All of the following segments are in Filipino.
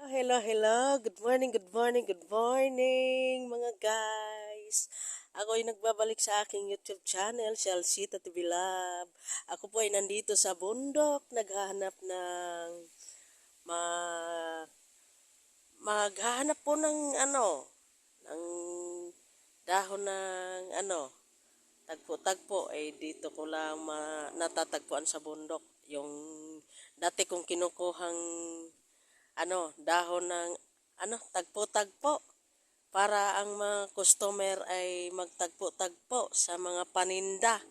Hello. Good morning, good morning, mga guys. Ako ay nagbabalik sa aking YouTube channel, Shalsita TV Love. Ako po ay nandito sa bundok, naghahanap ng ma maghahanap po ng ng dahon ng tagpo-tagpo ay dito ko lang natatagpuan sa bundok. Yung dati kong kinukuhang dahon ng tagpo-tagpo para ang mga customer ay magtagpo-tagpo sa mga paninda.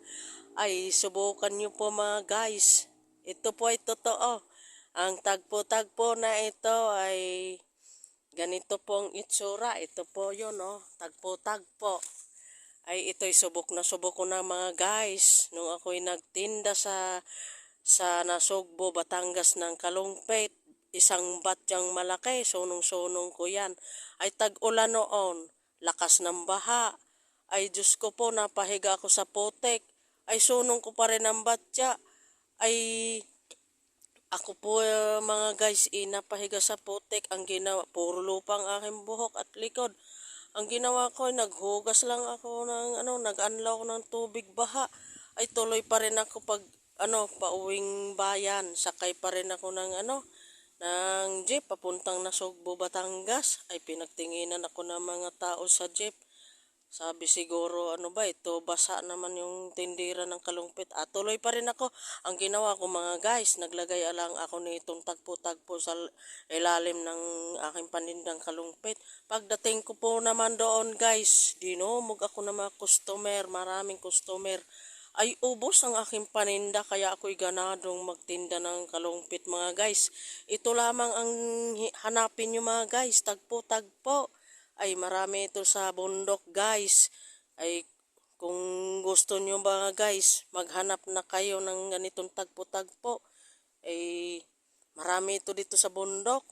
Ay subukan nyo po mga guys. Ito po ay totoo. Ang tagpo-tagpo na ito ay ganito pong itsura. Ito po yun, tagpo-tagpo. Ay ito'y subok na subok ko na mga guys. Nung ako'y nagtinda sa Nasugbo, Batangas ng kalungpit, isang batyang malaki, sunong-sunong ko yan. Ay tag-ulan noon, lakas ng baha. Ay Diyos ko po, napahiga ako sa putik. Ay sunong ko pa rin ang batya. Ay ako po mga guys, napahiga sa putik. Ang ginawa, puro lupang aking buhok at likod. Ang ginawa ko, naghugas lang ako ng nag-anlaw ng tubig baha. Ay tuloy pa rin ako pag pauwing bayan. Sakay pa rin ako ng jeep papuntang Nasugbo, Batangas. Ay pinagtinginan ako ng mga tao sa jeep. Sabi siguro, ito, basa naman yung tindira ng kalungpit. Tuloy pa rin ako. Ang ginawa ko mga guys, naglagay lang ako nitong tagpo-tagpo sa ilalim ng aking panindang kalungpit. Pagdating ko po naman doon guys, dinumog ako ng mga customer, maraming customer. Ay ubos ang aking paninda kaya ako'y ganadong magtinda ng kalungpit mga guys. Ito lamang ang hanapin nyo mga guys, tagpo-tagpo. Ay marami ito sa bundok guys. Ay kung gusto nyo mga guys, maghanap na kayo ng ganitong tagpo-tagpo. Ay marami ito dito sa bundok.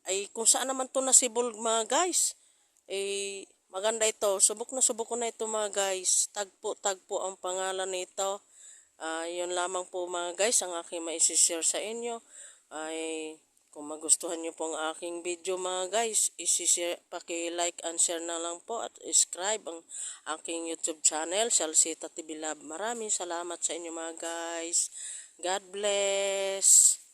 Ay kung saan naman ito nasibol mga guys. Ay maganda ito. Subok ko na ito mga guys. Tagpo-tagpo ang pangalan nito. Yun lamang po mga guys ang aking maisishare sa inyo. Ay kung magustuhan nyo po ang aking video mga guys, paki-like and share na lang po at subscribe ang aking YouTube channel, Shalsita TV Love. Maraming salamat sa inyo mga guys. God bless.